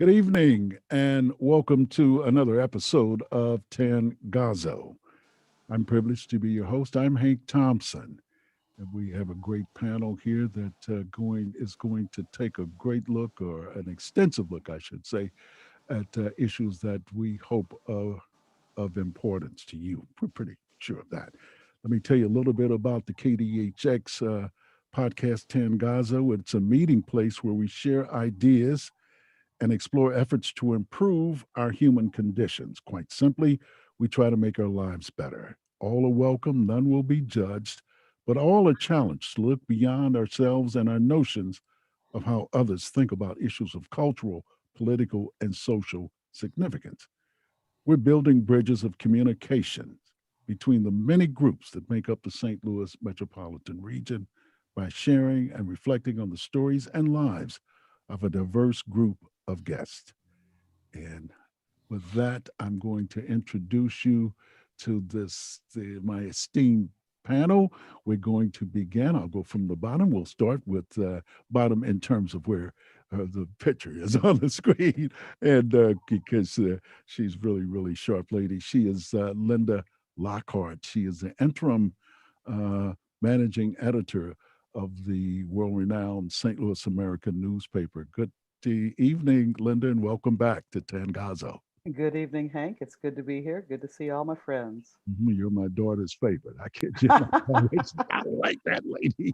Good evening, and welcome to another episode of Tangazo. I'm privileged to be your host. I'm Hank Thompson, and we have a great panel here that going to take a great look, or an extensive look, I should say, at issues that we hope of importance to you. We're pretty sure of that. Let me tell you a little bit about the KDHX podcast Tangazo. It's a meeting place where we share ideas and explore efforts to improve our human conditions. Quite simply, we try to make our lives better. All are welcome, none will be judged, but all are challenged to look beyond ourselves and our notions of how others think about issues of cultural, political, and social significance. We're building bridges of communication between the many groups that make up the St. Louis metropolitan region by sharing and reflecting on the stories and lives of a diverse group of guests. And with that, I'm going to introduce you to my esteemed panel. We're going to begin. I'll go from the bottom. We'll start with bottom in terms of where the picture is on the screen, and because she's really, really sharp lady. She is Linda Lockhart. She is the interim managing editor of the world-renowned St. Louis American newspaper. Good evening, Linda, and welcome back to Tangazo. Good evening, Hank. It's good to be here. Good to see all my friends. You're my daughter's favorite. I kid you not. I like that lady.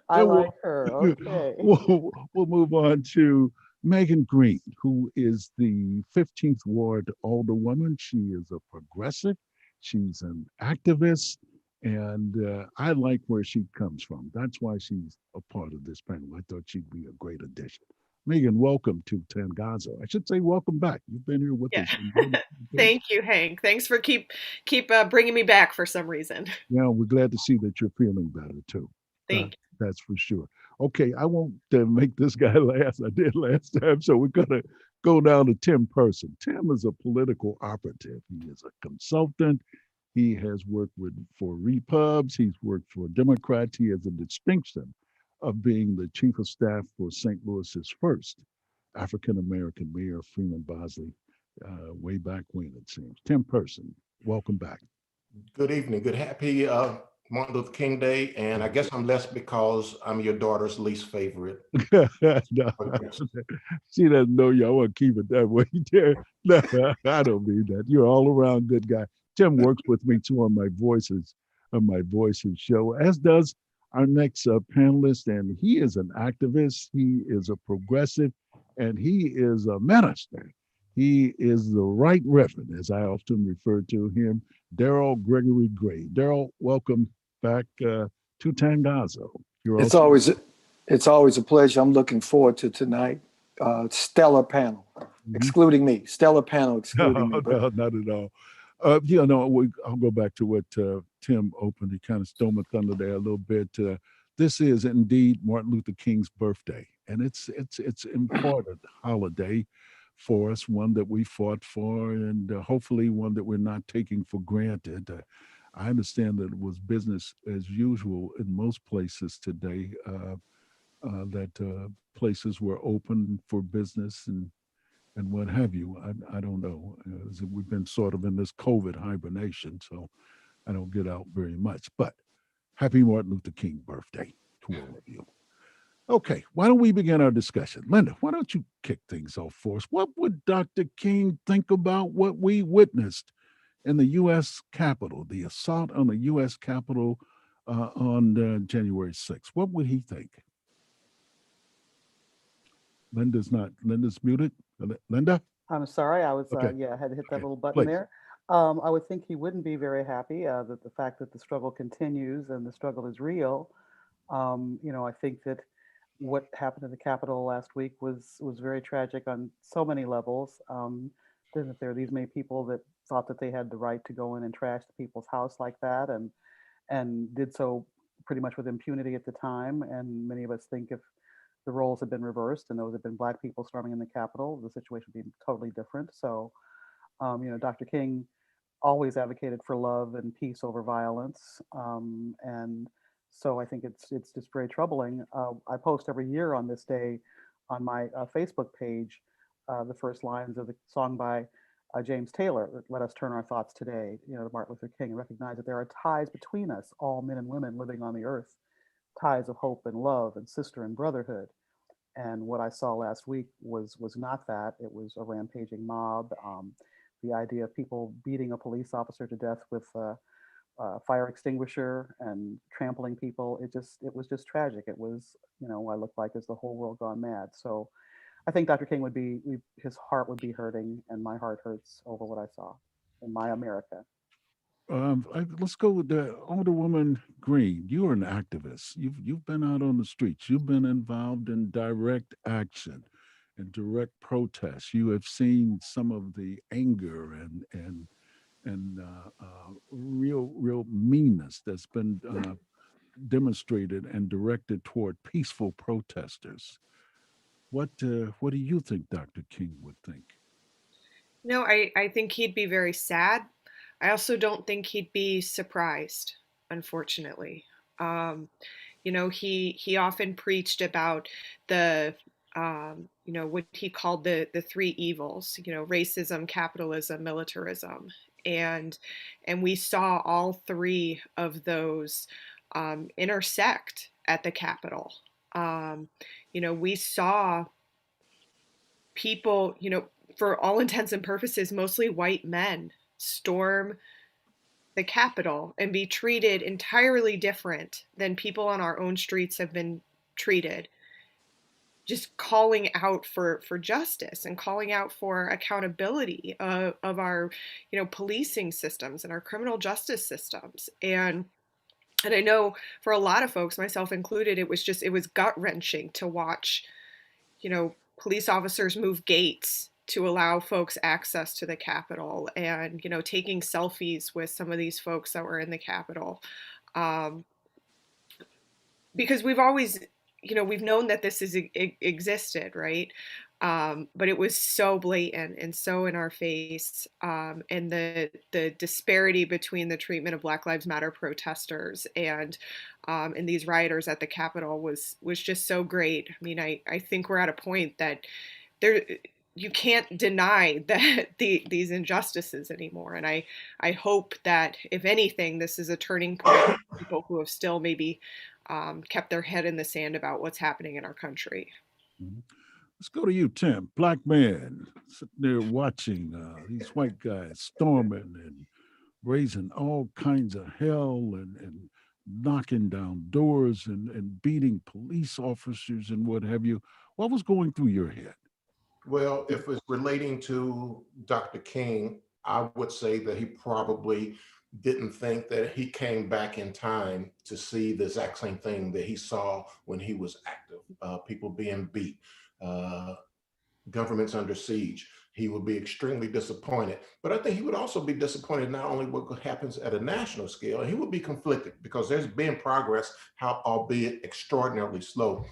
I And like her. Okay. we'll move on to Megan Green, who is the 15th Ward Alderwoman. She is a progressive. She's an activist. And I like where she comes from. That's why she's a part of this panel. I thought she'd be a great addition. Megan, welcome to Tangazo. I should say welcome back. You've been here with Yeah. us. Thank you, Hank. Thanks for keep bringing me back for some reason. Yeah, we're glad to see that you're feeling better too. That, Thank that's for sure. Okay, I won't make this guy last. I did last time, so we're gonna go down to Tim Person. Tim is a political operative. He is a consultant. He has worked for Repubs. He's worked for Democrats. He has a distinction of being the chief of staff for St. Louis's first African American mayor, Freeman Bosley, way back when it seems. Tim Person, welcome back. Good evening. Good happy Martin Luther King Day. And I guess I'm less because I'm your daughter's least favorite. No, she doesn't know you. I want to keep it that way there. No, I don't mean that. You're all around good guy. Tim works with me too on my voices show, as does our next panelist. And he is an activist. He is a progressive, and he is a minister. He is the right reverend, as I often refer to him, Darryl Gregory Gray. Darryl, welcome back to Tangazo. You're It's also always it's always a pleasure. I'm looking forward to tonight. Stellar panel, Mhm. excluding me. Stellar panel, excluding me. No, But no, not at all. I'll go back to what Tim opened. He kind of stole my thunder there a little bit. This is indeed Martin Luther King's birthday, and it's important holiday for us, one that we fought for, and hopefully one that we're not taking for granted. I understand that it was business as usual in most places today. That places were open for business and what have you. I don't know. We've been sort of in this COVID hibernation, so I don't get out very much. But happy Martin Luther King birthday to all of you. Okay, why don't we begin our discussion? Linda, why don't you kick things off for us? What would Dr. King think about what we witnessed in the U.S. Capitol, the assault on the U.S. Capitol on January 6th? What would he think? Linda's muted. Linda? I'm sorry. Okay, I had to hit that okay, little button please. there. I would think he wouldn't be very happy that the fact that the struggle continues and the struggle is real. I think that what happened in the Capitol last week was very tragic on so many levels. That there are these many people that thought that they had the right to go in and trash the people's house like that, and did so pretty much with impunity at the time. And many of us think if the roles had been reversed and those had been Black people storming in the Capitol, the situation would be totally different. So, Dr. King always advocated for love and peace over violence, and so I think it's just very troubling. I post every year on this day on my Facebook page the first lines of the song by James Taylor, "Let us turn our thoughts today," to Martin Luther King, and recognize that there are ties between us, all men and women living on the earth, ties of hope and love and sister and brotherhood. And what I saw last week was not that. It was a rampaging mob. The idea of people beating a police officer to death with a fire extinguisher and trampling people. It was just tragic. It was, I looked like as the whole world gone mad. So I think Dr. King his heart would be hurting, and my heart hurts over what I saw in my America. Let's go with the Alderwoman Green. You're an activist. You've been out on the streets. You've been involved in direct action and direct protests. You have seen some of the anger and real meanness that's been demonstrated and directed toward peaceful protesters. What do you think Dr. King would think? No, I think he'd be very sad. I also don't think he'd be surprised, unfortunately. He often preached about what he called the three evils, racism, capitalism, militarism. And we saw all three of those intersect at the Capitol. We saw people, for all intents and purposes, mostly white men storm the Capitol and be treated entirely different than people on our own streets have been treated. Just calling out for justice and calling out for accountability of our, policing systems and our criminal justice systems. And I know for a lot of folks, myself included, it was gut wrenching to watch, police officers move gates to allow folks access to the Capitol, and taking selfies with some of these folks that were in the Capitol, because we've always, we've known that this has existed, right? But it was so blatant and so in our face, and the disparity between the treatment of Black Lives Matter protesters and these rioters at the Capitol was just so great. I mean, I think we're at a point that you can't deny that these injustices anymore. And I hope that, if anything, this is a turning point for people who have still maybe kept their head in the sand about what's happening in our country. Mm-hmm. Let's go to you, Tim. Black man sitting there watching these white guys storming and raising all kinds of hell and knocking down doors and beating police officers and what have you. What was going through your head? Well, if it's relating to Dr. King, I would say that he probably didn't think that he came back in time to see the exact same thing that he saw when he was active, people being beat, governments under siege. He would be extremely disappointed. But I think he would also be disappointed not only what happens at a national scale, and he would be conflicted because there's been progress, albeit extraordinarily slow.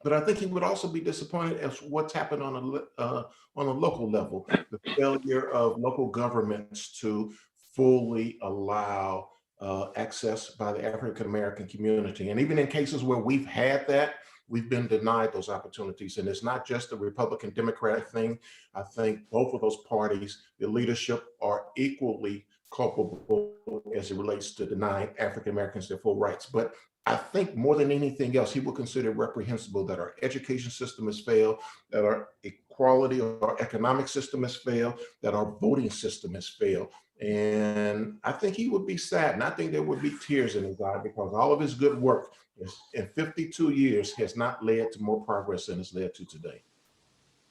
But I think he would also be disappointed as what's happened on a local level, the failure of local governments to fully allow access by the African American community. And even in cases where we've had that, we've been denied those opportunities. And it's not just the Republican Democratic thing. I think both of those parties, the leadership, are equally culpable as it relates to denying African Americans their full rights. But I think more than anything else, he will consider it reprehensible that our education system has failed, that our equality or economic system has failed, that our voting system has failed. And I think he would be sad. And I think there would be tears in his eye because all of his good work in 52 years has not led to more progress than it's led to today.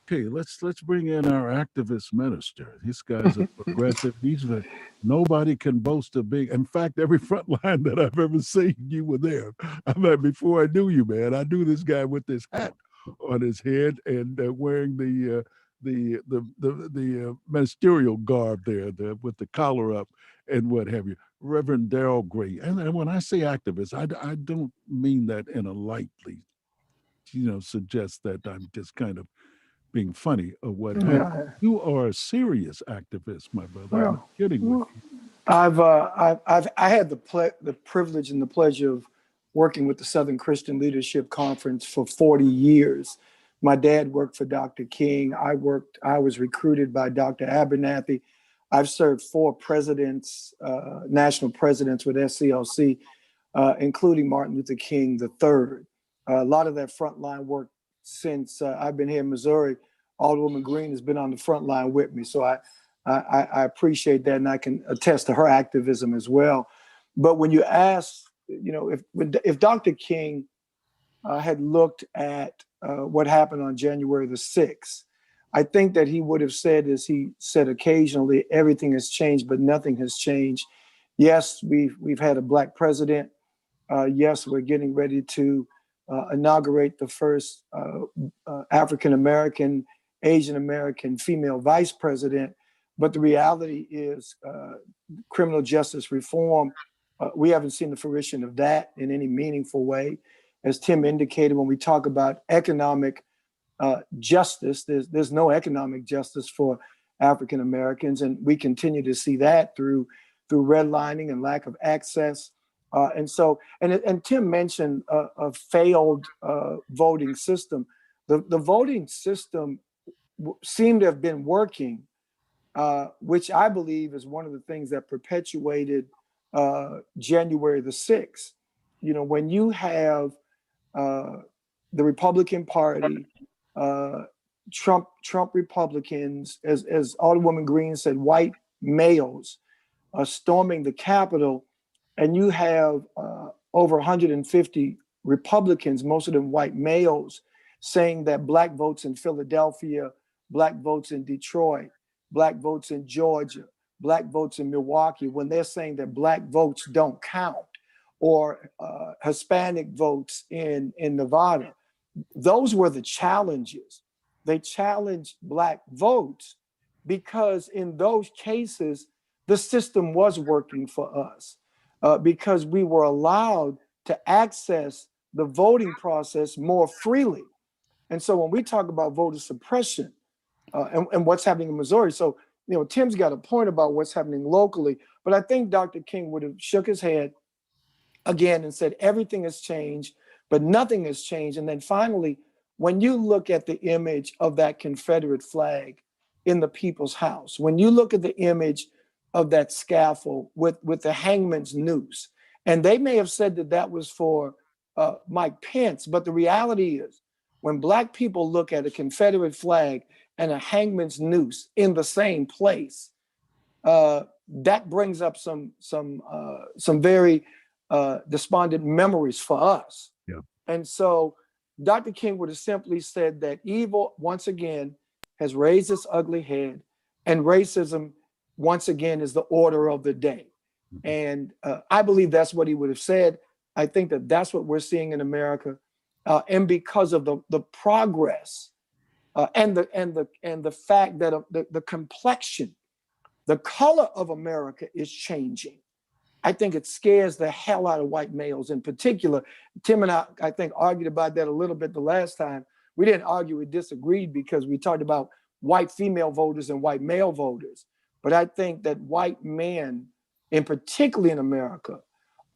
Okay, let's bring in our activist minister. This guy's a progressive. Nobody can boast of being. In fact, every front line that I've ever seen, you were there. I mean, before I knew you, man, I knew this guy with this hat on his head and wearing the ministerial garb there, with the collar up and what have you. Reverend Darryl Gray. And when I say activist, I don't mean that in a lightly, suggest that I'm just kind of being funny or what have you. You are a serious activist, my brother. I'm not kidding with you. I had the privilege and the pleasure of working with the Southern Christian Leadership Conference for 40 years. My dad worked for Dr. King. I was recruited by Dr. Abernathy. I've served 4 presidents, national presidents with SCLC, including Martin Luther King III. A lot of that frontline work since I've been here in Missouri. Alderwoman Green has been on the front line with me. So I appreciate that, and I can attest to her activism as well. But when you ask, if Dr. King had looked at what happened on January the 6th, I think that he would have said, as he said occasionally, everything has changed, but nothing has changed. Yes, we've had a Black president. Yes, we're getting ready to inaugurate the first African-American, Asian-American female vice president. But the reality is criminal justice reform, we haven't seen the fruition of that in any meaningful way. As Tim indicated, when we talk about economic justice, there's no economic justice for African Americans, and we continue to see that through redlining and lack of access. And Tim mentioned a failed voting system. The voting system seemed to have been working, which I believe is one of the things that perpetuated January the 6th. When you have the Republican Party, Trump Republicans, as Alderwoman Green said, white males storming the Capitol, and you have over 150 Republicans, most of them white males, saying that Black votes in Philadelphia, Black votes in Detroit, Black votes in Georgia, Black votes in Milwaukee, when they're saying that Black votes don't count, or Hispanic votes in Nevada. Those were the challenges. They challenged Black votes because in those cases, the system was working for us because we were allowed to access the voting process more freely. And so when we talk about voter suppression and what's happening in Missouri, so Tim's got a point about what's happening locally, but I think Dr. King would have shook his head again and said everything has changed, but nothing has changed. And then finally, when you look at the image of that Confederate flag in the People's House, when you look at the image of that scaffold with the hangman's noose, and they may have said that that was for Mike Pence, but the reality is when Black people look at a Confederate flag and a hangman's noose in the same place, that brings up some very despondent memories for us. Yeah. And so Dr. King would have simply said that evil once again has raised its ugly head, and racism once again is the order of the day. And I believe that's what he would have said. I think that that's what we're seeing in America, and because of the progress and the fact that the complexion, the color of America is changing. I think it scares the hell out of white males in particular. Tim and I think, argued about that a little bit the last time. We didn't argue, we disagreed because we talked about white female voters and white male voters. But I think that white men, and particularly in America,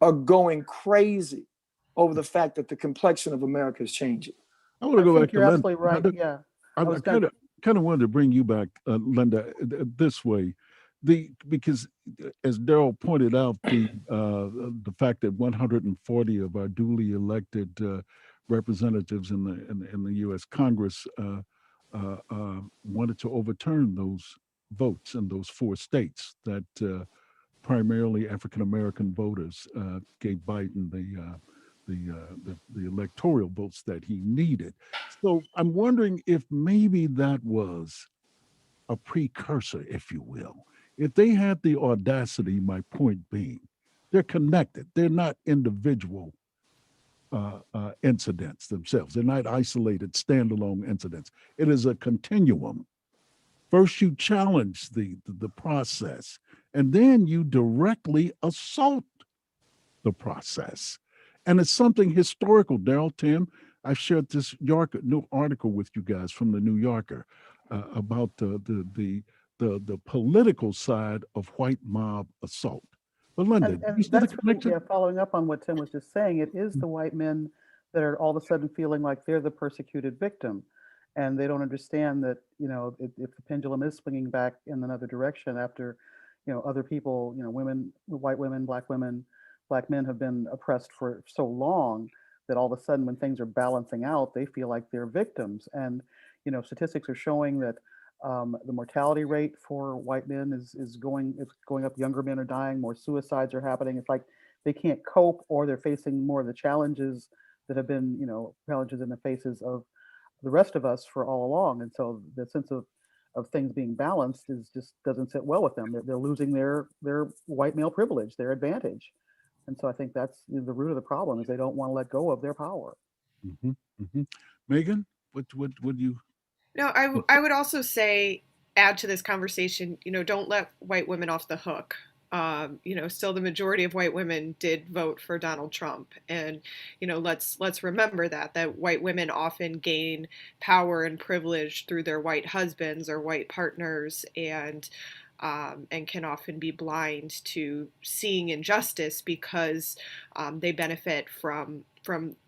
are going crazy over the fact that the complexion of America is changing. I want to go back to You're Linda. absolutely right. Yeah. I kind of wanted to bring you back, Linda, this way. Because as Darryl pointed out, the fact that 140 of our duly elected representatives in the U.S. Congress wanted to overturn those votes in those 4 states that primarily African American voters gave Biden the electoral votes that he needed. So I'm wondering if maybe that was a precursor, if you will. If they had the audacity, my point being, they're connected. They're not individual incidents themselves. They're not isolated, standalone incidents. It is a continuum. First, you challenge the process, and then you directly assault the process. And it's something historical, Darryl, Tim. I shared this new article with you guys from the New Yorker about the political side of white mob assault. But Linda, And you see the that's really, connection? yeah, following up on what Tim was just saying, it is the white men that are all of a sudden feeling like they're the persecuted victim. and they don't understand that, if the pendulum is swinging back in another direction after, other people, women, white women, black men have been oppressed for so long, that all of a sudden when things are balancing out, they feel like they're victims. And, statistics are showing that the mortality rate for white men is going up. Younger men are dying, more suicides are happening. It's like they can't cope, or they're facing more of the challenges that have been, challenges in the faces of the rest of us for all along. And so the sense of things being balanced is just doesn't sit well with them. They're losing their white male privilege, their advantage. And so I think that's the root of the problem, is they don't want to let go of their power. Hmm. Hmm. Megan, what would you? No, I would also say, add to this conversation, don't let white women off the hook. Still the majority of white women did vote for Donald Trump. And, let's remember that white women often gain power and privilege through their white husbands or white partners, and can often be blind to seeing injustice because they benefit from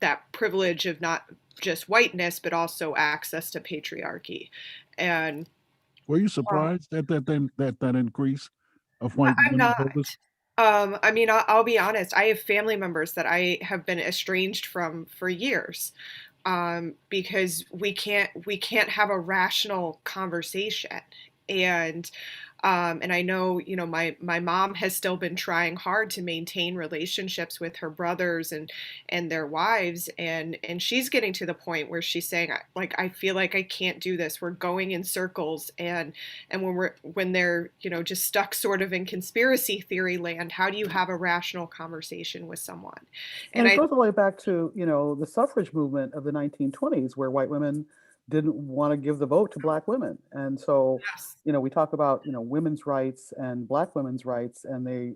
that privilege of not just whiteness, but also access to patriarchy. And Were you surprised at that increase of white I'm women not. voters? I'll be honest. I have family members that I have been estranged from for years, because we can't have a rational conversation. And I know, my mom has still been trying hard to maintain relationships with her brothers and their wives, and she's getting to the point where she's saying, like, I feel like I can't do this. We're going in circles, and when they're, just stuck sort of in conspiracy theory land, how do you have a rational conversation with someone? And And it I goes all the way back to, the suffrage movement of the 1920s, where white women didn't want to give the vote to black women. And so, yes. we talk about, women's rights and black women's rights, and they,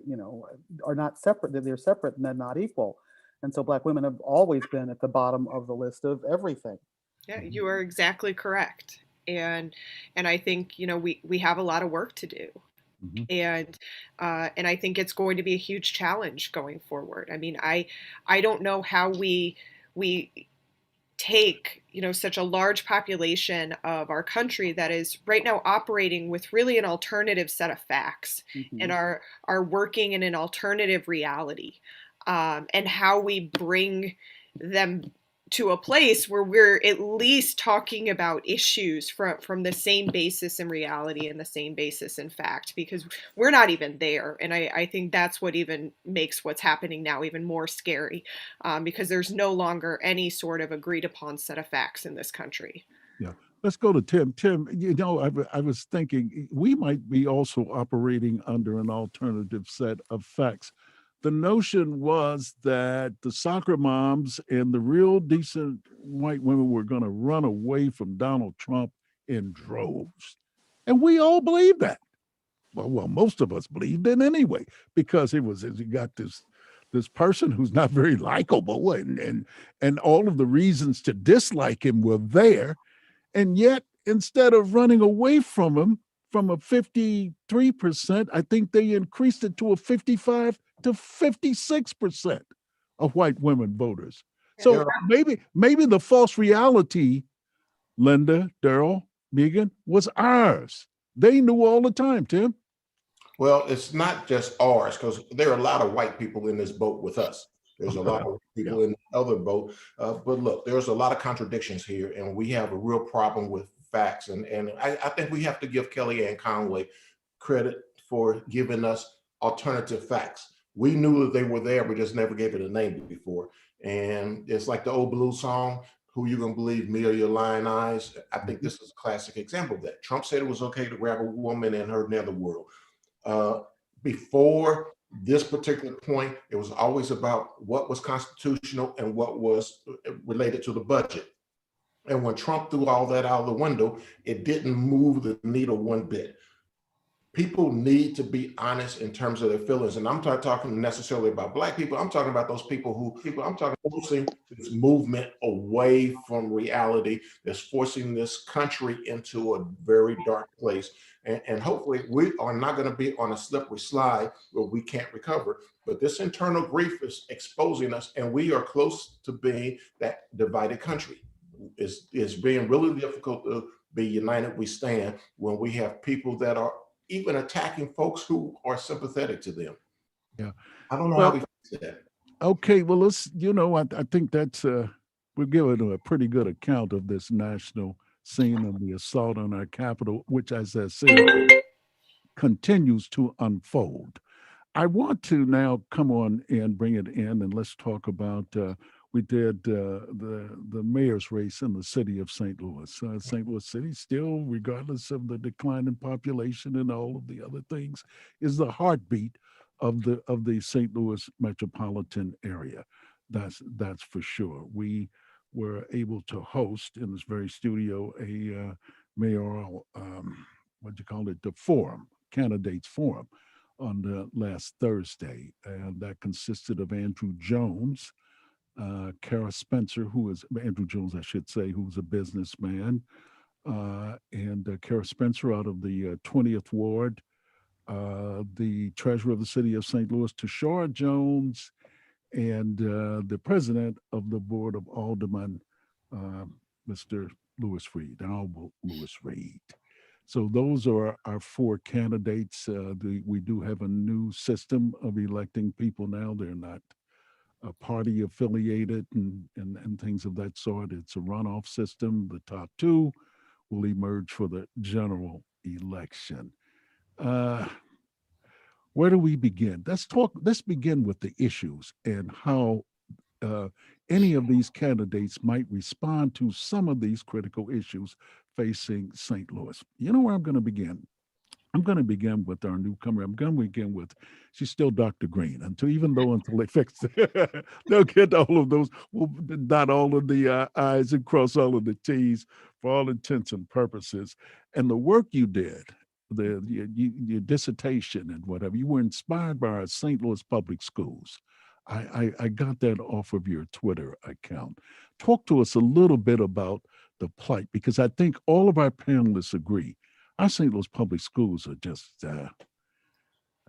are not separate. They're separate and they're not equal. And so black women have always been at the bottom of the list of everything. Yeah, Mhm. you are exactly correct. And I think, we have a lot of work to do. Mhm. And I think it's going to be a huge challenge going forward. I mean, I don't know how we take, such a large population of our country that is right now operating with really an alternative set of facts, and Mhm. are working in an alternative reality, and how we bring them to a place where we're at least talking about issues from the same basis in reality and the same basis in fact, because we're not even there. And I think that's what even makes what's happening now even more scary, because there's no longer any sort of agreed upon set of facts in this country. Yeah. Let's go to Tim. Tim, I was thinking we might be also operating under an alternative set of facts. The notion was that the soccer moms and the real decent white women were going to run away from Donald Trump in droves. And we all believed that. Well, most of us believed it anyway, because you got this person who's not very likable, and all of the reasons to dislike him were there. And yet, instead of running away from him from a 53%, I think they increased it to a 55 to 56% of white women voters. So Yeah. maybe the false reality, Linda, Darryl, Megan, was ours. They knew all the time, Tim. Well, it's not just ours, because there are a lot of white people in this boat with us. There's a lot of Yeah. people in the other boat. But look, there's a lot of contradictions here, and we have a real problem with facts. And I think we have to give Kellyanne Conway credit for giving us alternative facts. We knew that they were there, we just never gave it a name before. And it's like the old blues song, "Who You Gonna Believe, Me or Your Lying Eyes?" I think this is a classic example of that. Trump said it was okay to grab a woman in her netherworld. Uh, Before this particular point, it was always about what was constitutional and what was related to the budget. And when Trump threw all that out of the window, it didn't move the needle one bit. People need to be honest in terms of their feelings. And I'm not talking necessarily about Black people. I'm talking about those I'm talking forcing this movement away from reality, that's forcing this country into a very dark place. And hopefully we are not going to be on a slippery slide where we can't recover. But this internal grief is exposing us, and we are close to being that divided country. It's being really difficult to be united we stand when we have people that are even attacking folks who are sympathetic to them. Yeah. I don't know Well, how we fix that. Okay, well, let's, I think that's, we're giving a pretty good account of this national scene of the assault on our capital, which, as I said, continues to unfold. I want to now come on and bring it in, and let's talk about. We did the mayor's race in the city of St. Louis. St. Louis City, still, regardless of the decline in population and all of the other things, is the heartbeat of the St. Louis metropolitan area. That's for sure. We were able to host in this very studio a mayoral, what do you call it, the forum, candidates forum on the last Thursday, and that consisted of Andrew Jones, Kara Spencer, who is Andrew Jones, I should say, who's a businessman, and Kara Spencer out of the 20th Ward, the treasurer of the city of St. Louis, Tashara Jones, and the president of the board of aldermen, Mr. Louis Reed, Honorable Louis Reed. So those are our four candidates. We do have a new system of electing people now. They're not party affiliated and things of that sort. It's a runoff system. The top two will emerge for the general election. Where do we begin? Let's begin with the issues and how any of these candidates might respond to some of these critical issues facing St. Louis. You know where I'm going to begin? I'm going to begin with our newcomer. I'm going to begin with, she's still Dr. Green until they fix it. They'll get all of those, we'll dot all of the I's and cross all of the T's for all intents and purposes. And the work you did, your dissertation and whatever, you were inspired by our St. Louis public schools. I got that off of your Twitter account. Talk to us a little bit about the plight, because I think all of our panelists agree. Our St. Louis public schools are just,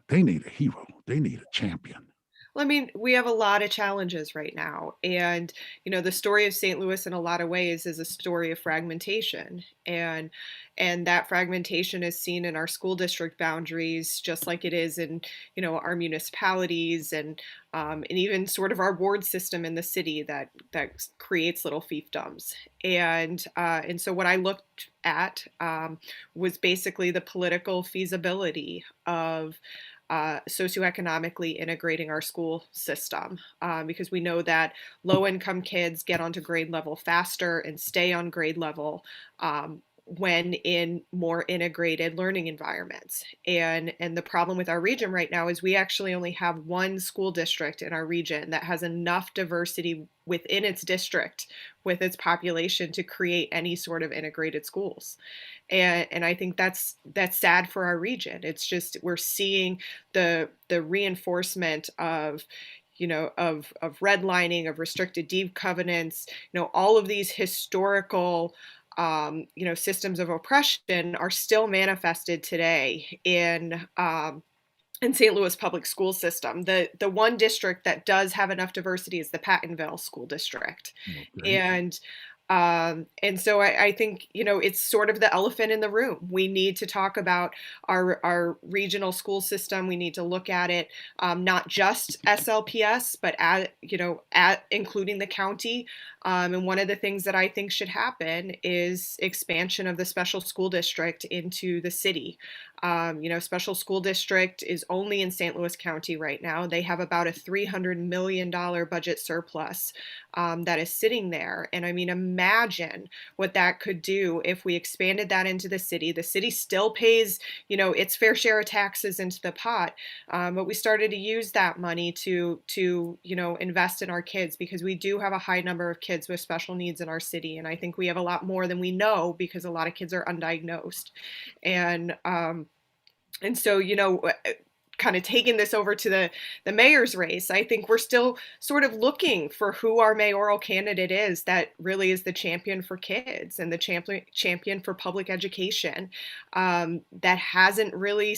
they need a hero. They need a champion. Well, I mean, we have a lot of challenges right now. And, the story of St. Louis in a lot of ways is a story of fragmentation. And that fragmentation is seen in our school district boundaries, just like it is in, our municipalities and even sort of our ward system in the city that creates little fiefdoms. And so what I looked at was basically the political feasibility of socioeconomically integrating our school system, because we know that low-income kids get onto grade level faster and stay on grade level when in more integrated learning environments. And the problem with our region right now is we actually only have one school district in our region that has enough diversity within its district with its population to create any sort of integrated schools. And I think that's sad for our region. It's just, we're seeing the reinforcement of redlining, of restricted deed covenants, all of these historical systems of oppression are still manifested today in St. Louis public school system. The one district that does have enough diversity is the Pattonville School District. Okay. And so I think, it's sort of the elephant in the room. We need to talk about our regional school system. We need to look at it, not just SLPS, but at including the county. And one of the things that I think should happen is expansion of the special school district into the city. Special school district is only in St. Louis County right now. They have about a $300 million budget surplus that is sitting there. And I mean, imagine what that could do if we expanded that into the city. The city still pays, its fair share of taxes into the pot, but we started to use that money to invest in our kids, because we do have a high number of kids with special needs in our city. And I think we have a lot more than we know, because a lot of kids are undiagnosed. And so, kind of taking this over to the mayor's race, I think we're still sort of looking for who our mayoral candidate is that really is the champion for kids and the champion for public education, that hasn't really,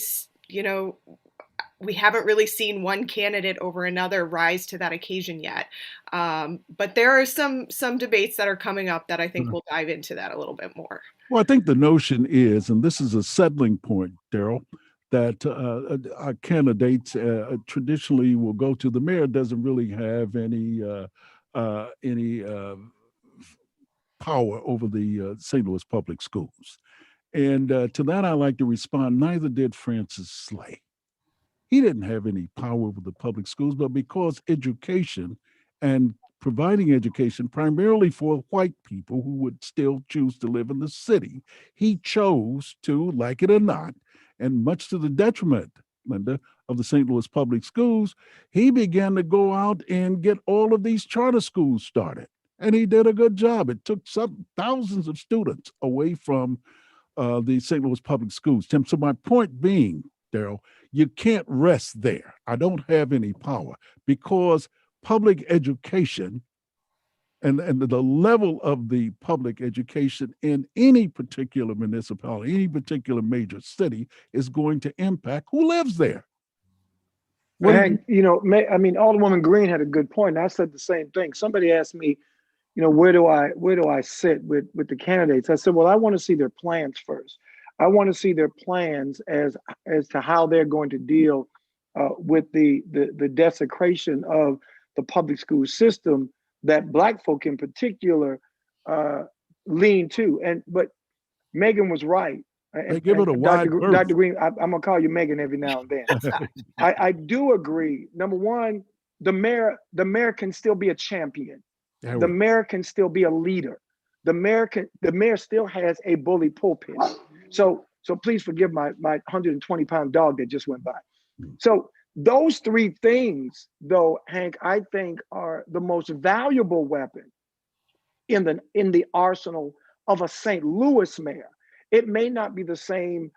we haven't really seen one candidate over another rise to that occasion yet. But there are some debates that are coming up that I think we'll dive into that a little bit more. Well, I think the notion is, and this is a settling point, Darryl, that our candidates traditionally will go to the mayor doesn't really have any power over the St. Louis public schools. And to that, I like to respond, neither did Francis Slay. He didn't have any power over the public schools, but because education and providing education primarily for white people who would still choose to live in the city, he chose to, like it or not, and much to the detriment, Linda, of the St. Louis public schools, he began to go out and get all of these charter schools started. And he did a good job. It took some thousands of students away from the St. Louis public schools, Tim. So my point being, Darryl, you can't rest there. I don't have any power because public education and the level of the public education in any particular municipality, any particular major city is going to impact who lives there. And, Alderwoman Green had a good point. I said the same thing. Somebody asked me, where do I sit with the candidates? I said, well, I want to see their plans first. I want to see their plans as to how they're going to deal with the desecration of the public school system that Black folk in particular lean to. But Megan was right. They give it a wide berth. Dr. Green, I'm gonna call you Megan every now and then. I do agree. Number one, the mayor can still be a champion. The mayor can still be a leader. The mayor still has a bully pulpit. So please forgive my 120-pound dog that just went by. So those three things, though, Hank, I think are the most valuable weapon in the arsenal of a St. Louis mayor. It may not be the same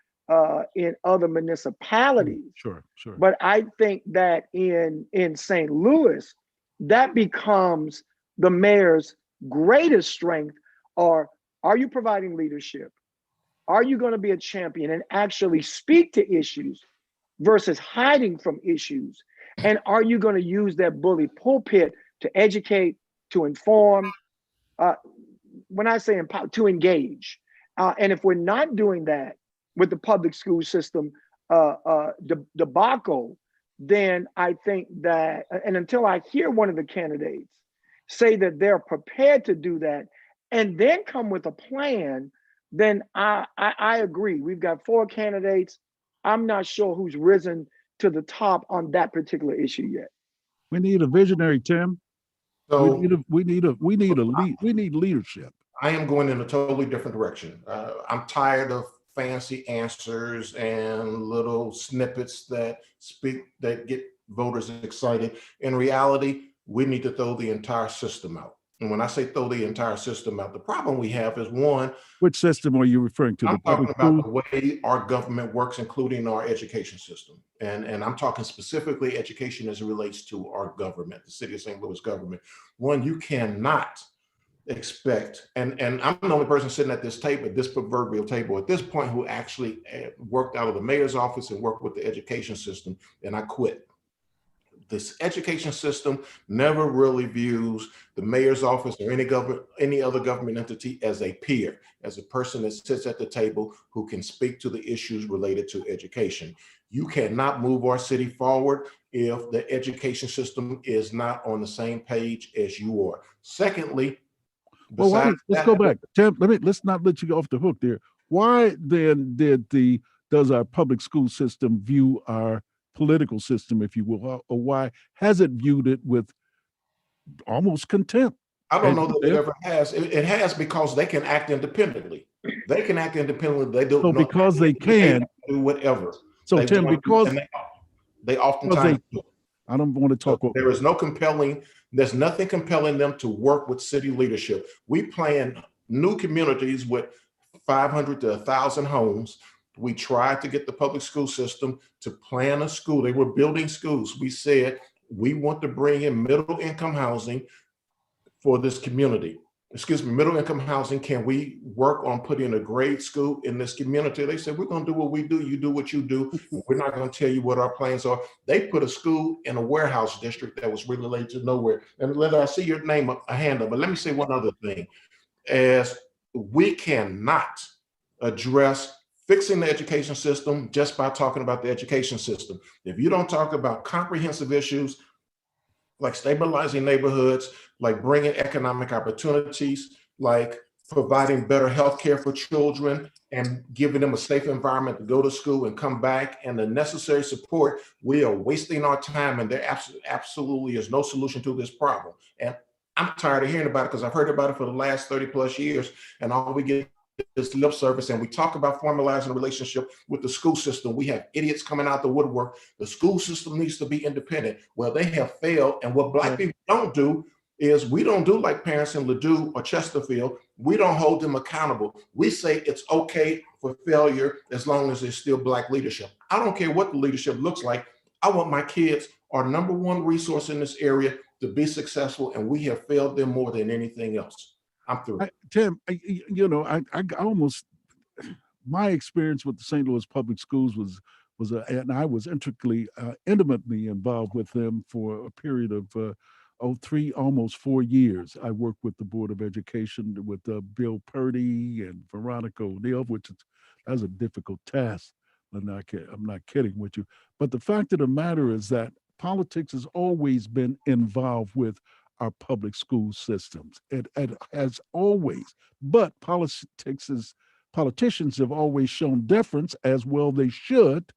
in other municipalities. Sure. But I think that in St. Louis, that becomes the mayor's greatest strength. Are you providing leadership? Are you going to be a champion and actually speak to issues versus hiding from issues? And are you going to use that bully pulpit to educate, to inform, when I say empower, to engage? And if we're not doing that with the public school system debacle, then I think that, and until I hear one of the candidates say that they're prepared to do that and then come with a plan, then I agree. We've got 4 candidates. I'm not sure who's risen to the top on that particular issue yet. We need a visionary, Tim. So we need leadership. I am going in a totally different direction. I'm tired of fancy answers and little snippets that get voters excited. In reality, we need to throw the entire system out. And when I say throw the entire system out, the problem we have is one. Which system are you referring to? I'm talking about the way our government works, including our education system. And I'm talking specifically education as it relates to our government, the city of St. Louis government. One, you cannot expect, and I'm the only person sitting at this table, this proverbial table at this point, who actually worked out of the mayor's office and worked with the education system, and I quit. This education system never really views the mayor's office or any other government entity as a peer, as a person that sits at the table who can speak to the issues related to education. You cannot move our city forward if the education system is not on the same page as you are. Secondly, let's go back. Tim, let's not let you go off the hook there. Why then does our public school system view our political system, if you will, or why has it viewed it with almost contempt? I don't know that it ever has. It has because they can act independently. They can act independently. They do. So because they can do whatever. So Tim, because they oftentimes do. I don't want to talk. So there's nothing compelling them to work with city leadership. We plan new communities with 500 to 1,000 homes. We tried to get the public school system to plan a school. They were building schools. We said, we want to bring in middle income housing for this community. middle income housing. Can we work on putting a grade school in this community? They said, we're going to do what we do. You do what you do. We're not going to tell you what our plans are. They put a school in a warehouse district that was related to nowhere. And let I see your name up, a hand up. But let me say one other thing. As we cannot address fixing the education system just by talking about the education system. If you don't talk about comprehensive issues like stabilizing neighborhoods, like bringing economic opportunities, like providing better health care for children and giving them a safe environment to go to school and come back, and the necessary support, we are wasting our time, and there absolutely is no solution to this problem. And I'm tired of hearing about it because I've heard about it for the last 30 plus years, and all we get is lip service. And we talk about formalizing a relationship with the school system. We have idiots coming out the woodwork. The school system needs to be independent. Well, they have failed. And what Black people don't do is we don't do like parents in Ladue or Chesterfield. We don't hold them accountable. We say it's okay for failure as long as there's still Black leadership. I don't care what the leadership looks like. I want my kids, our number one resource in this area, to be successful, and we have failed them more than anything else. I'm through. Tim, I almost, my experience with the St. Louis Public Schools and I was intimately involved with them for a period of almost 4 years. I worked with the Board of Education with Bill Purdy and Veronica O'Neill, that's a difficult task. I'm not kidding with you. But the fact of the matter is that politics has always been involved with our public school systems. It has always, but politicians have always shown deference, as well they should,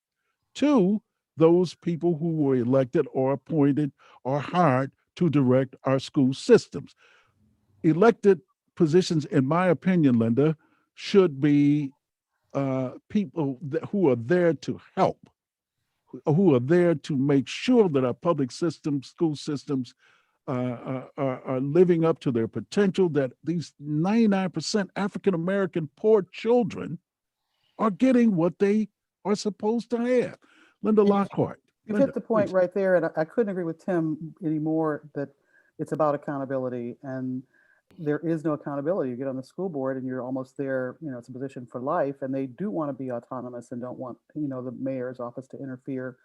to those people who were elected or appointed or hired to direct our school systems. Elected positions, in my opinion, Linda, should be people who are there to help, who are there to make sure that our public systems, school systems, are living up to their potential, that these 99% African American poor children are getting what they are supposed to have. Linda Lockhart. You've hit the point right there, and I couldn't agree with Tim anymore that it's about accountability, and there is no accountability. You get on the school board and you're almost there, it's a position for life, and they do want to be autonomous and don't want, the mayor's office to interfere.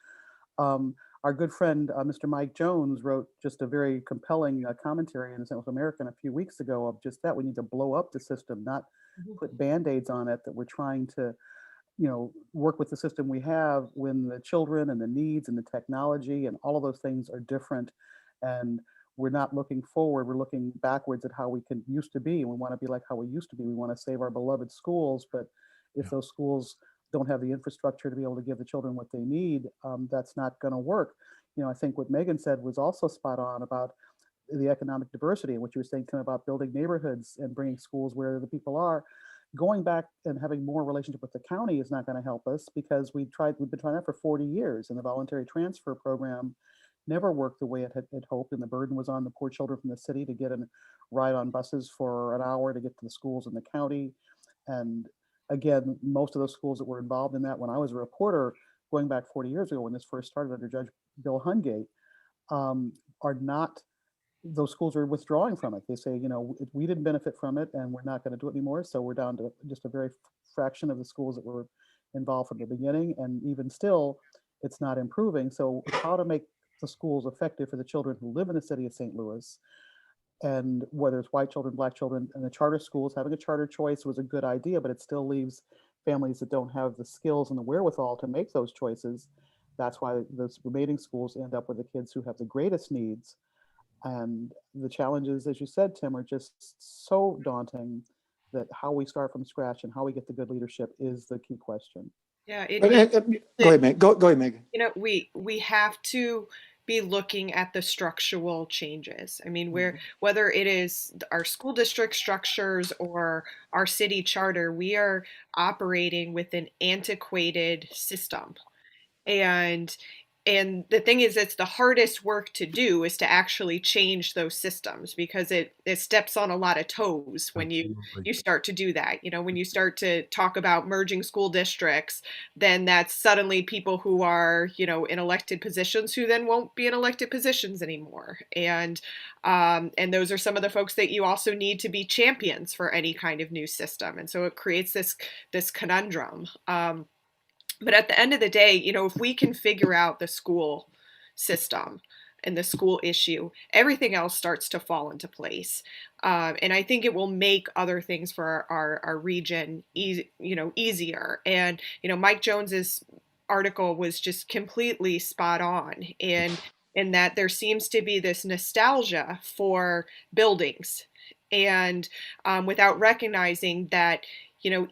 Our good friend, Mr. Mike Jones, wrote just a very compelling commentary in the St. Louis American a few weeks ago of just that. We need to blow up the system, not put Band-Aids on it, that we're trying to, work with the system we have when the children and the needs and the technology and all of those things are different. And we're not looking forward, we're looking backwards at how we used to be. And we want to be like how we used to be. We want to save our beloved schools, but if those schools don't have the infrastructure to be able to give the children what they need, that's not going to work. I think what Megan said was also spot on about the economic diversity, and what you were saying, Tim, about building neighborhoods and bringing schools where the people are. Going back and having more relationship with the county is not going to help us, because we've been trying that for 40 years, and the voluntary transfer program never worked the way it had hoped, and the burden was on the poor children from the city to get a ride on buses for an hour to get to the schools in the county. And again, most of those schools that were involved in that, when I was a reporter, going back 40 years ago when this first started under Judge Bill Hungate, are not, those schools are withdrawing from it. They say, we didn't benefit from it and we're not going to do it anymore. So we're down to just a very fraction of the schools that were involved from the beginning. And even still, it's not improving. So how to make the schools effective for the children who live in the city of St. Louis, and whether it's white children, Black children, and the charter schools, having a charter choice was a good idea, but it still leaves families that don't have the skills and the wherewithal to make those choices. That's why those remaining schools end up with the kids who have the greatest needs. And the challenges, as you said, Tim, are just so daunting that how we start from scratch and how we get the good leadership is the key question. Yeah, Go ahead, Megan. Go ahead, Megan. We have to be looking at the structural changes. I mean, whether it is our school district structures or our city charter, we are operating with an antiquated system. And And the thing is, it's the hardest work to do is to actually change those systems, because it steps on a lot of toes when Absolutely. you start to do that. When you start to talk about merging school districts, then that's suddenly people who are, in elected positions who then won't be in elected positions anymore. And those are some of the folks that you also need to be champions for any kind of new system. And so it creates this conundrum. But at the end of the day, if we can figure out the school system and the school issue, everything else starts to fall into place. And I think it will make other things for our region easier. And, Mike Jones's article was just completely spot on in that there seems to be this nostalgia for buildings, and without recognizing that,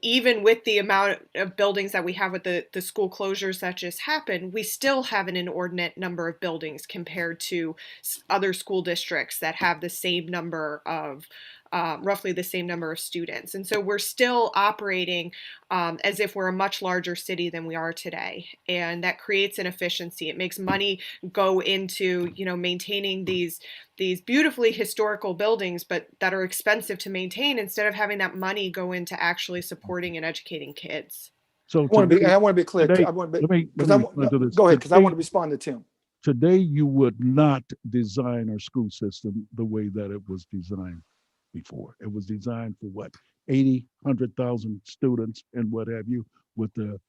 even with the amount of buildings that we have with the school closures that just happened, we still have an inordinate number of buildings compared to other school districts that have the same number of, roughly the same number of students. And so we're still operating as if we're a much larger city than we are today. And that creates inefficiency. It makes money go into, maintaining these beautifully historical buildings, but that are expensive to maintain, instead of having that money go into actually supporting and educating kids. So I want to be clear. today, I want to let me because I respond to this. go ahead, because I Today- want to respond to Tim. Today, you would not design our school system the way that it was designed before. It was designed for what, 80, 100,000 students and what have you, with the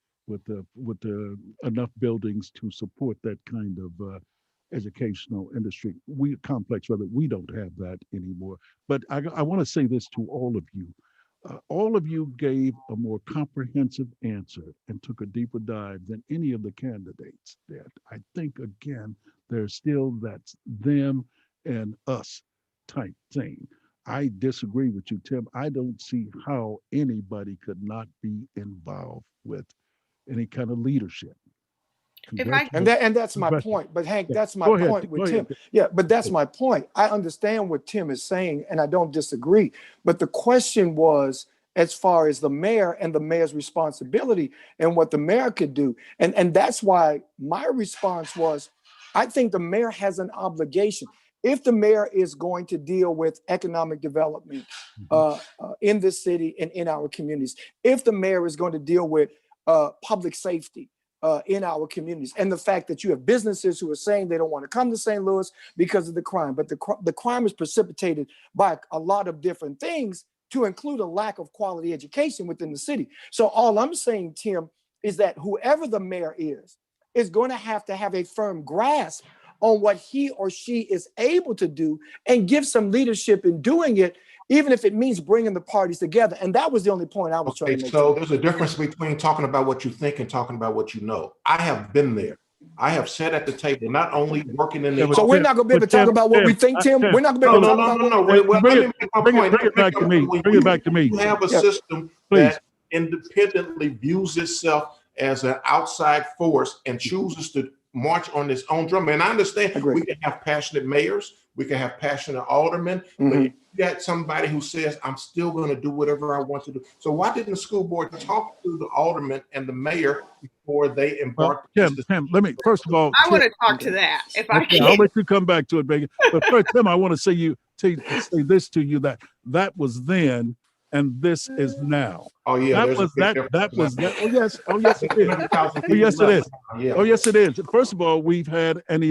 enough buildings to support that kind of educational industry. We don't have that anymore. But I want to say this to all of you. All of you gave a more comprehensive answer and took a deeper dive than any of the candidates did. I think, again, there's still that them and us type thing. I disagree with you, Tim. I don't see how anybody could not be involved with any kind of leadership. And that's my point. But Hank, that's my point with Tim. Yeah, but that's my point. I understand what Tim is saying, and I don't disagree. But the question was, as far as the mayor and the mayor's responsibility and what the mayor could do. And that's why my response was, I think the mayor has an obligation. If the mayor is going to deal with economic development in this city and in our communities, if the mayor is going to deal with public safety in our communities, and the fact that you have businesses who are saying they don't want to come to St. Louis because of the crime, but the crime is precipitated by a lot of different things, to include a lack of quality education within the city. So all I'm saying, Tim, is that whoever the mayor is going to have a firm grasp on what he or she is able to do, and give some leadership in doing it, even if it means bringing the parties together. And that was the only point I was trying to make. So there's a difference between talking about what you think and talking about what you know. I have been there. I have sat at the table, not only working in the. So we're not going to be able to talk about what we think, Tim. We're not going to be able to talk about. No. Let me make my point. Bring it back to me. Bring it back to me. You have a system that independently views itself as an outside force and chooses to march on its own drum. And I understand we can have passionate mayors, we can have passionate aldermen, but you got somebody who says, I'm still going to do whatever I want to do. So why didn't the school board talk to the alderman and the mayor before they embarked? Tim, let me, first of all, I want to talk to that if I can. I'll let you come back to it, Megan. But first, Tim, I want to say this to you, that was then and this is now. Oh yeah, that was that. Oh yes, it is. Oh yes, it is. Yeah. Oh yes, it is. First of all, we've had an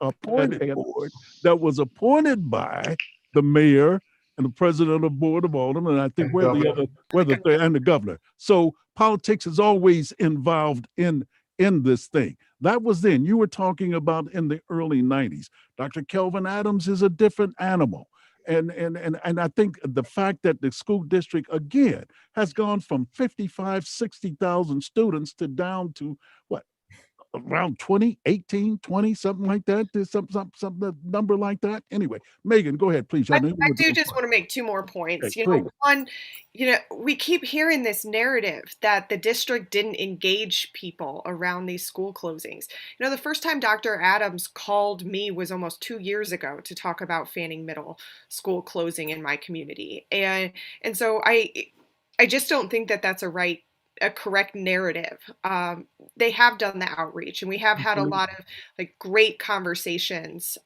appointed board that was appointed by the mayor and the president of the board of aldermen, and I think and the governor. So politics is always involved in this thing. That was then. You were talking about in the early 90s. Dr. Kelvin Adams is a different animal. And I think the fact that the school district, again, has gone from 55, 60,000 students to down to what, around 20, 18, 20, something like that, some number like that. Anyway, Megan, go ahead, please. I do just want to make two more points. One, we keep hearing this narrative that the district didn't engage people around these school closings. The first time Dr. Adams called me was almost 2 years ago to talk about Fanning Middle School closing in my community. And so I just don't think that that's a right a correct narrative. They have done the outreach, and we have had a lot of like great conversations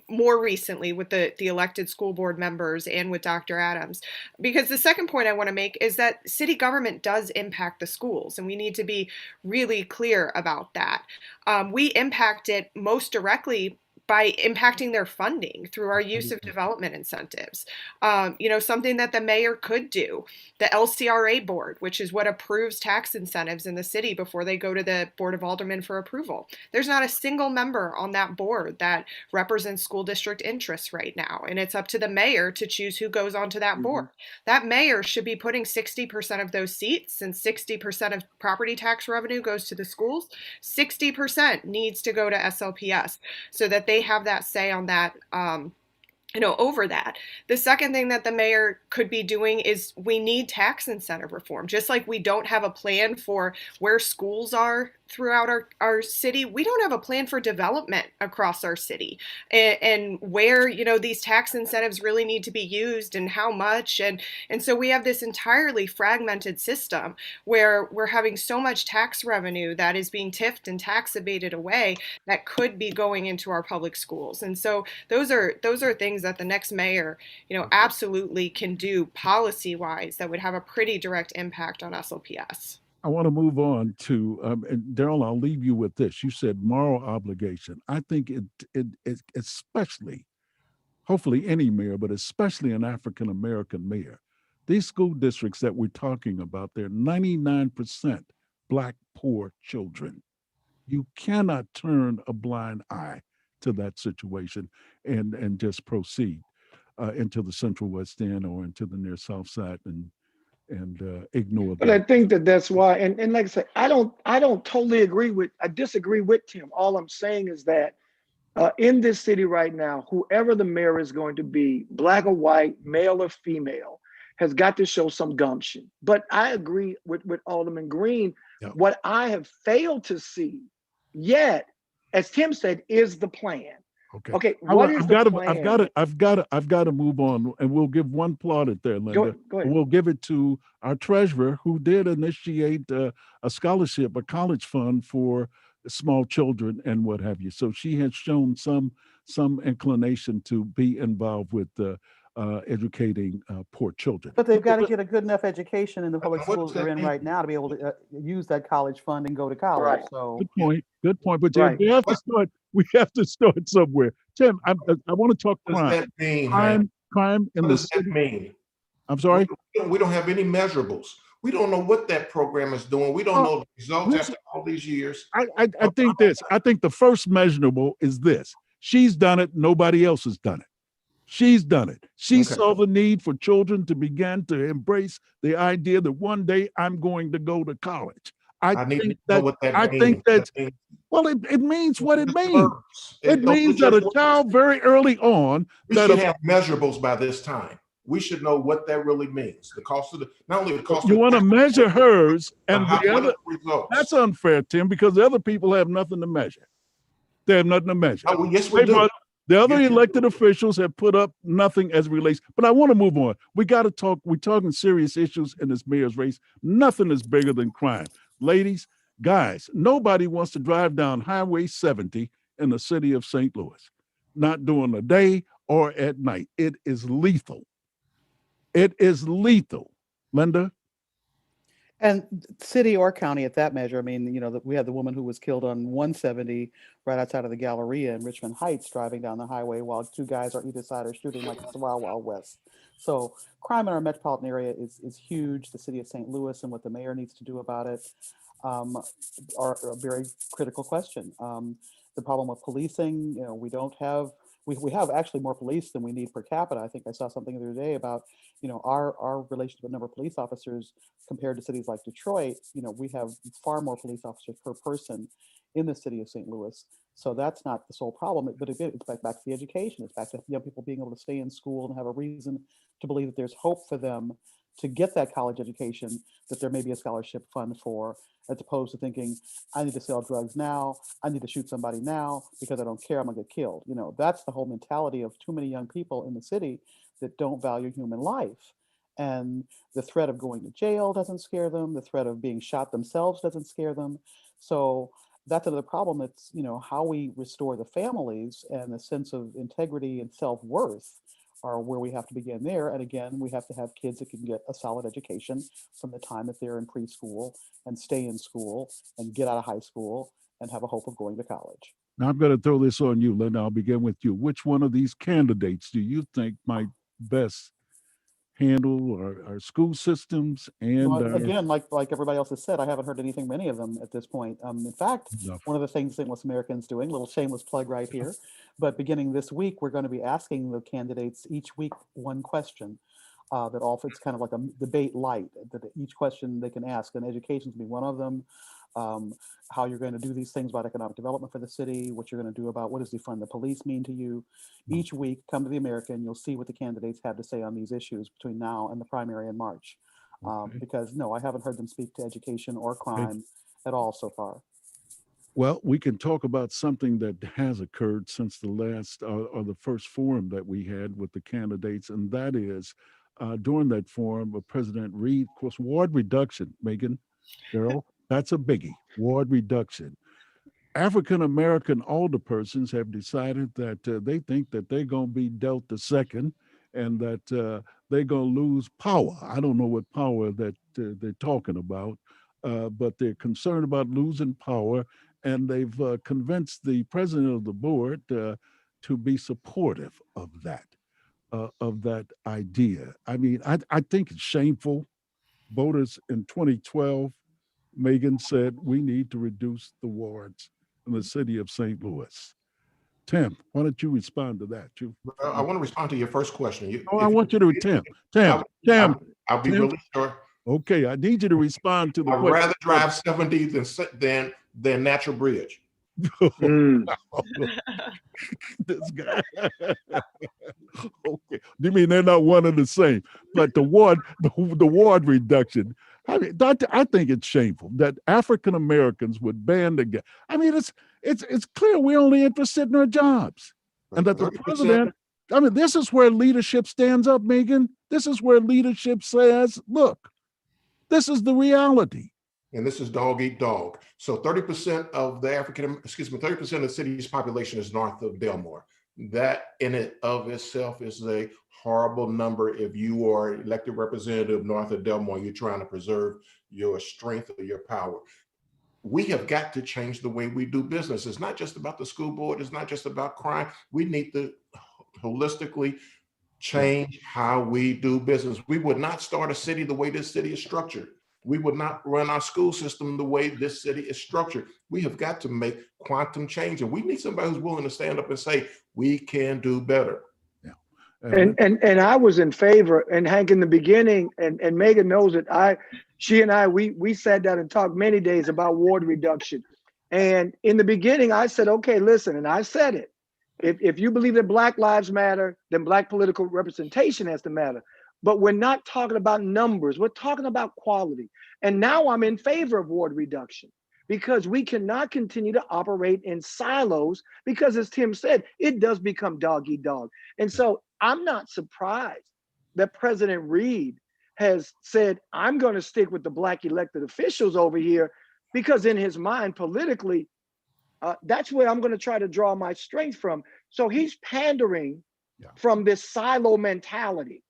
more recently with the elected school board members and with Dr. Adams. Because the second point I want to make is that city government does impact the schools, and we need to be really clear about that. We impact it most directly by impacting their funding through our use of development incentives. Something that the mayor could do, the LCRA board, which is what approves tax incentives in the city before they go to the Board of Aldermen for approval. There's not a single member on that board that represents school district interests right now. And it's up to the mayor to choose who goes onto that board. That mayor should be putting 60% of those seats, since 60% of property tax revenue goes to the schools, 60% needs to go to SLPS so that they have that say on that, over that. The second thing that the mayor could be doing is we need tax incentive reform. Just like we don't have a plan for where schools are throughout our city, we don't have a plan for development across our city, and where these tax incentives really need to be used and how much, and so we have this entirely fragmented system where we're having so much tax revenue that is being tiffed and tax abated away that could be going into our public schools. And so those are things that the next mayor absolutely can do policy wise that would have a pretty direct impact on SLPS. I want to move on to, and Darryl, I'll leave you with this. You said moral obligation. I think it especially, hopefully any mayor, but especially an African-American mayor, these school districts that we're talking about, they're 99% Black poor children. You cannot turn a blind eye to that situation and just proceed into the Central West End or into the near South Side and ignore But that. I think that's why, and like I said, I don't totally I disagree with Tim. All I'm saying is that in this city right now, whoever the mayor is going to be, Black or white, male or female, has got to show some gumption. But I agree with Alderman Green. Yep. What I have failed to see yet, as Tim said, is the plan. Okay. I've got to move on, and we'll give one plaudit there, Linda. Go ahead. We'll give it to our treasurer, who did initiate a scholarship, a college fund for small children and what have you. So she has shown some inclination to be involved with educating poor children. But they've got to get a good enough education in the public schools they're in right now to be able to use that college fund and go to college. Right. So good point. But right. we have to start somewhere. Tim, I want to talk crime. Crime in the city. Mean? I'm sorry? We don't have any measurables. We don't know what that program is doing. We don't know the results after all these years. I think this. I think the first measurable is this. She's done it. Nobody else has done it. She's done it. She saw the need for children to begin to embrace the idea that one day I'm going to go to college. I think that well, it means what it means. It means that a child very early on. We should have measurables by this time. We should know what that really means. The cost of not only the cost. You want to measure hers and the other results. That's unfair, Tim, because the other people have nothing to measure. They have nothing to measure. Oh, well, yes, we do. The other elected officials have put up nothing as relates, but I want to move on. We got to talk. We're talking serious issues in this mayor's race. Nothing is bigger than crime. Ladies, guys, nobody wants to drive down Highway 70 in the city of St. Louis, not during the day or at night. It is lethal. It is lethal. Linda? And city or county at that measure. I mean, we had the woman who was killed on 170 right outside of the Galleria in Richmond Heights, driving down the highway while two guys on either side are shooting like it's the Wild Wild West. So crime in our metropolitan area is huge. The city of St. Louis and what the mayor needs to do about it are a very critical question. The problem with policing, we have actually more police than we need per capita. I think I saw something the other day about, our relationship with number of police officers compared to cities like Detroit. We have far more police officers per person in the city of St. Louis. So that's not the sole problem, but again, it's back to the education. It's back to young people being able to stay in school and have a reason to believe that there's hope for them to get that college education that there may be a scholarship fund for, as opposed to thinking, I need to sell drugs now, I need to shoot somebody now because I don't care, I'm gonna get killed. That's the whole mentality of too many young people in the city that don't value human life. And the threat of going to jail doesn't scare them. The threat of being shot themselves doesn't scare them. So that's another problem. It's, how we restore the families and the sense of integrity and self-worth are where we have to begin there. And again, we have to have kids that can get a solid education from the time that they're in preschool and stay in school and get out of high school and have a hope of going to college. Now I'm going to throw this on you, Linda. I'll begin with you. Which one of these candidates do you think might best handle our school systems and Well, again, like everybody else has said, I haven't heard anything from any of them at this point. In fact, one of the things St. Louis American's doing, little shameless plug right here, but beginning this week, we're going to be asking the candidates each week one question that all, it's kind of like a debate light, that each question they can ask, and education will be one of them. How you're going to do these things about economic development for the city, what you're going to do about what does defund the police mean to you. Each week, come to the American, you'll see what the candidates have to say on these issues between now and the primary in March. Because no, I haven't heard them speak to education or crime at all so far. Well, we can talk about something that has occurred since the last or the first forum that we had with the candidates, and that is during that forum of President Reed, of course, ward reduction, Megan, Darryl, that's a biggie, ward reduction. African-American alderpersons have decided that they think that they're going to be dealt the second and that they're going to lose power. I don't know what power that they're talking about, but they're concerned about losing power, and they've convinced the president of the board to be supportive of that idea. I mean, I think it's shameful. Voters in 2012, Megan said, we need to reduce the wards in the city of St. Louis. Tim, why don't you respond to that? I want to respond to your first question. I want you to, Tim. I'll be really short. Okay, I need you to respond to the I'd rather drive 70 than Natural Bridge. This guy. Okay, you mean they're not one and the same? But the ward reduction. I mean, I think it's shameful that African Americans would band together. I mean, it's clear we're only interested in our jobs, and that the president. I mean, this is where leadership stands up, Megan. This is where leadership says, "Look, this is the reality." And this is dog eat dog. So 30% of the 30% of the city's population is north of Delmore. That in it of itself is a horrible number. If you are elected representative north of Delmore, you're trying to preserve your strength or your power. We have got to change the way we do business. It's not just about the school board. It's not just about crime. We need to holistically change how we do business. We would not start a city the way this city is structured. We would not run our school system the way this city is structured. We have got to make quantum change, and we need somebody who's willing to stand up and say, we can do better. Yeah. And I was in favor, and Hank, in the beginning, and Megan knows it, she and I, we sat down and talked many days about ward reduction. And in the beginning, I said, okay, listen, and I said it, if you believe that Black lives matter, then Black political representation has to matter. But we're not talking about numbers. We're talking about quality. And now I'm in favor of ward reduction because we cannot continue to operate in silos because, as Tim said, it does become dog eat dog. And so I'm not surprised that President Reed has said, I'm going to stick with the Black elected officials over here because in his mind, politically, that's where I'm going to try to draw my strength from. So he's pandering from this silo mentality.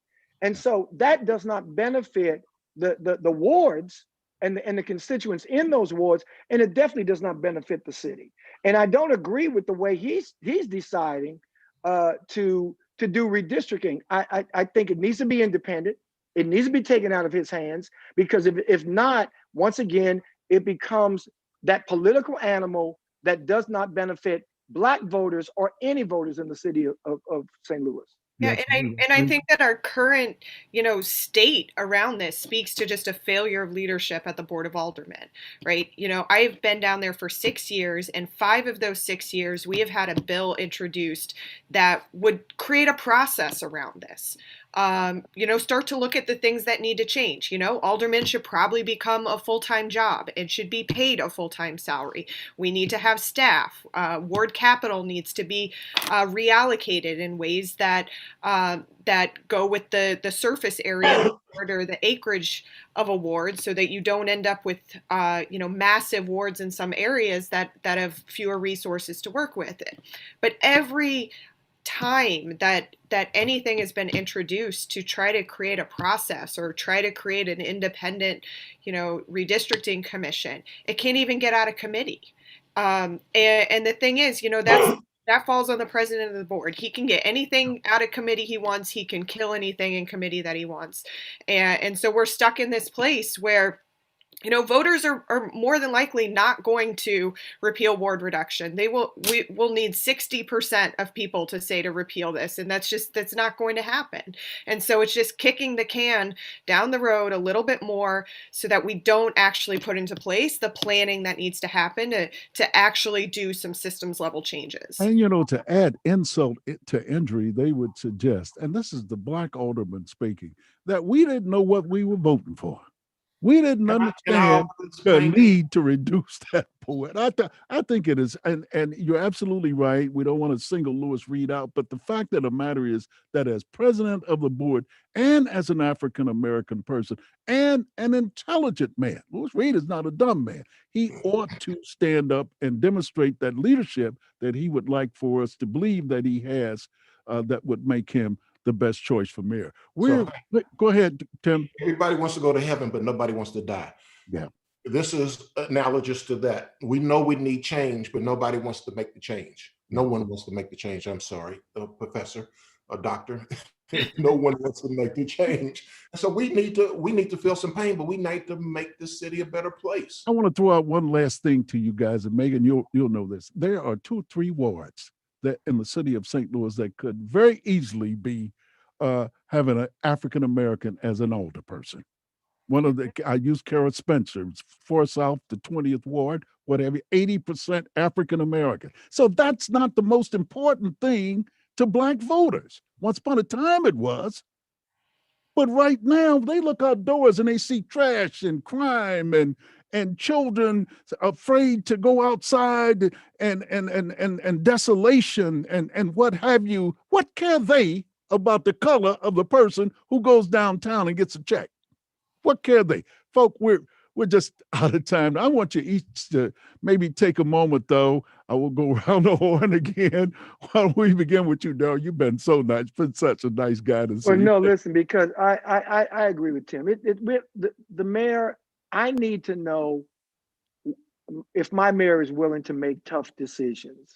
And so that does not benefit the wards and the constituents in those wards, and it definitely does not benefit the city. And I don't agree with the way he's deciding to do redistricting. I think it needs to be independent. It needs to be taken out of his hands because if not, once again, it becomes that political animal that does not benefit Black voters or any voters in the city of St. Louis. Yeah, and I think that our current, state around this speaks to just a failure of leadership at the Board of Aldermen, right? I've been down there for 6 years, and 5 of those 6 years, we have had a bill introduced that would create a process around this. start to look at the things that need to change. Aldermen should probably become a full-time job and should be paid a full-time salary. We need to have staff. Ward capital needs to be reallocated in ways that go with the surface area or the acreage of a ward, so that you don't end up with massive wards in some areas that have fewer resources to work with it. But every time that anything has been introduced to try to create a process or try to create an independent, redistricting commission, it can't even get out of committee. And the thing is, that falls on the president of the board. He can get anything out of committee he wants. He can kill anything in committee that he wants. And so we're stuck in this place where voters are more than likely not going to repeal ward reduction. We will need 60% of people to say to repeal this, and that's not going to happen. And so it's just kicking the can down the road a little bit more, so that we don't actually put into place the planning that needs to happen to actually do some systems level changes. And to add insult to injury, they would suggest, and this is the Black alderman speaking, that we didn't know what we were voting for. We didn't understand the need to reduce that board. I think it is, and you're absolutely right. We don't want to single Louis Reed out, but the fact of the matter is that as president of the board and as an African American person and an intelligent man, Louis Reed is not a dumb man. He ought to stand up and demonstrate that leadership that he would like for us to believe that he has, that would make him the best choice for mayor. Go ahead, Tim. Everybody wants to go to heaven, but nobody wants to die. Yeah. This is analogous to that. We know we need change, but nobody wants to make the change. No one wants to make the change. I'm sorry, professor, a doctor. No one wants to make the change. So we need to feel some pain, but we need to make this city a better place. I want to throw out one last thing to you guys, and Megan, you'll know this. There are 2 or 3 wards that in the city of St. Louis that could very easily be having an African American as an alderperson. I use Kara Spencer, 4 South, the 20th Ward, whatever, 80% African American. So that's not the most important thing to Black voters. Once upon a time it was. But right now they look outdoors and they see trash and crime and children afraid to go outside and desolation and what have you. What care they about the color of the person who goes downtown and gets a check? What care they? Folk, we're just out of time. I want you each to maybe take a moment, though. I will go around the horn again. Why don't we begin with you, Darryl? You've been so nice, been such a nice guy to see. Well, no, listen, because I agree with Tim. The mayor, I need to know if my mayor is willing to make tough decisions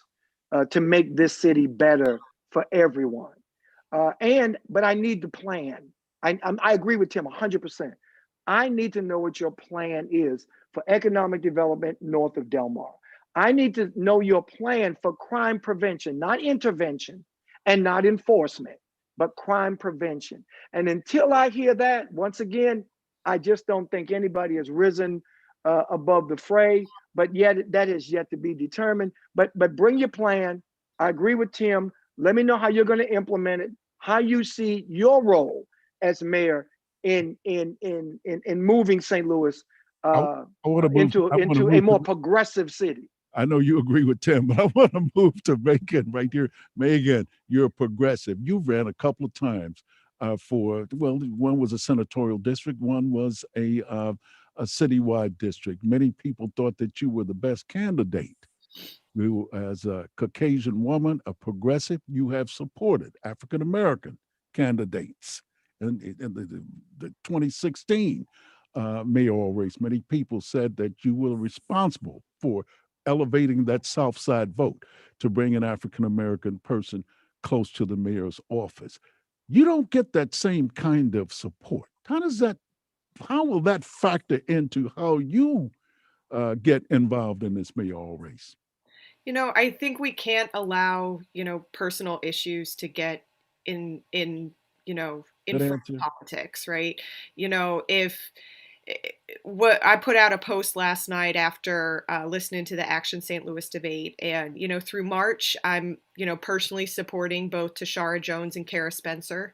to make this city better for everyone. But I need the plan. I agree with Tim 100%. I need to know what your plan is for economic development north of Del Mar. I need to know your plan for crime prevention, not intervention and not enforcement, but crime prevention. And until I hear that, once again, I just don't think anybody has risen above the fray, but yet that is yet to be determined. But bring your plan. I agree with Tim. Let me know how you're going to implement it, how you see your role as mayor in moving St. Louis into a more progressive city. I know you agree with Tim, but I want to move to Megan right here. Megan, you're progressive. You ran a couple of times one was a senatorial district, one was a citywide district. Many people thought that you were the best candidate. You, as a Caucasian woman, a progressive, you have supported African-American candidates. In the 2016 mayoral race, many people said that you were responsible for elevating that South Side vote to bring an African-American person close to the mayor's office. You don't get that same kind of support. How will that factor into how you get involved in this mayoral race? I think we can't allow, personal issues to get in politics, right? If what I put out a post last night after listening to the Action St. Louis debate, and through March, I'm personally supporting both Tashara Jones and Kara Spencer.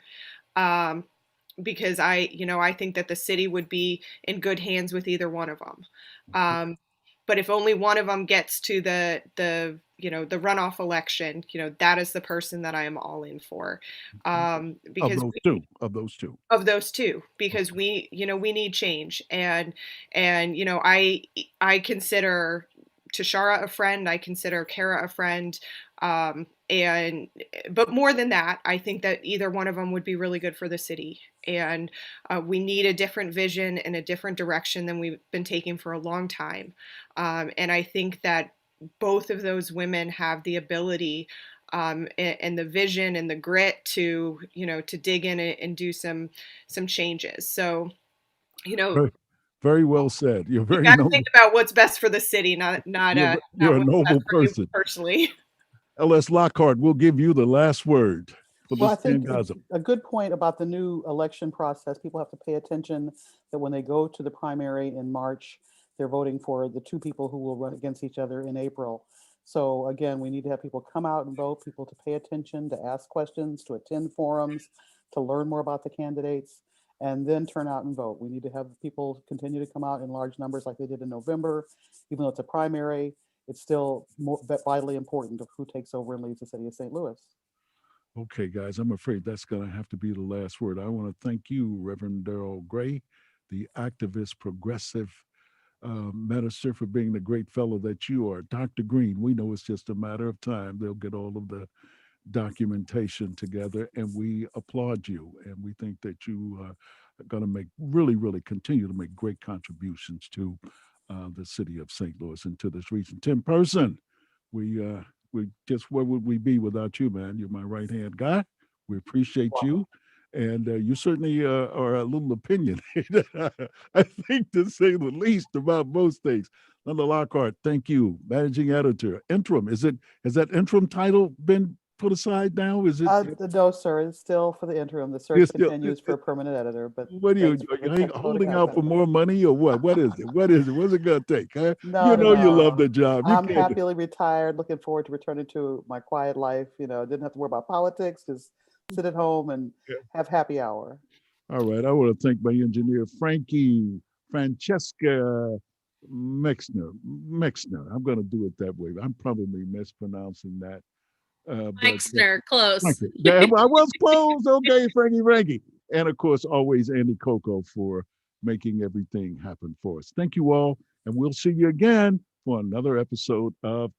Because I think that the city would be in good hands with either one of them. But if only one of them gets to the runoff election, that is the person that I am all in for. Because Of those two. Of those two, because we need change, and I consider Tashara a friend, I consider Kara a friend, but more than that, I think that either one of them would be really good for the city, and we need a different vision and a different direction than we've been taking for a long time, and I think that both of those women have the ability and the vision and the grit to dig in and do some changes. So Very, very well said. You're you very got to noble. think about what's best for the city, not You're a what's noble best for you person. personally. LS Lockhart, we'll give you the last word for Well, I this think Tangazo. a good point about the new election process, people have to pay attention that when they go to the primary in March, they're voting for the two people who will run against each other in April. So again, we need to have people come out and vote, people to pay attention, to ask questions, to attend forums, to learn more about the candidates, and then turn out and vote. We need to have people continue to come out in large numbers like they did in November. Even though it's a primary, it's still vitally important of who takes over and leads the city of St. Louis. Okay, guys, I'm afraid that's going to have to be the last word. I want to thank you, Reverend Darryl Gray, the activist, progressive minister, for being the great fellow that you are. Dr. Green, we know it's just a matter of time. They'll get all of the documentation together, and we applaud you. And we think that you are going to really continue to make great contributions to the city of St. Louis and to this region. Tim Person, we just, where would we be without you, man? You're my right hand guy. We appreciate you, and you certainly are a little opinionated, I think, to say the least, about most things. Linda Lockhart, thank you, managing editor. Interim, has that interim title been put aside now? Is it? No, sir. It's still for the interim. The search continues for a permanent editor. But what are you holding out for more money or what? What is it? What is it? What's it gonna take? Huh? No, You love the job. I'm happily retired. Looking forward to returning to my quiet life. Didn't have to worry about politics. Just sit at home and have happy hour. All right. I want to thank my engineer, Francesca Mexner. I'm going to do it that way. I'm probably mispronouncing that. Mexner, close. I was close. Okay, Frankie. And of course, always Andy Coco for making everything happen for us. Thank you all. And we'll see you again for another episode of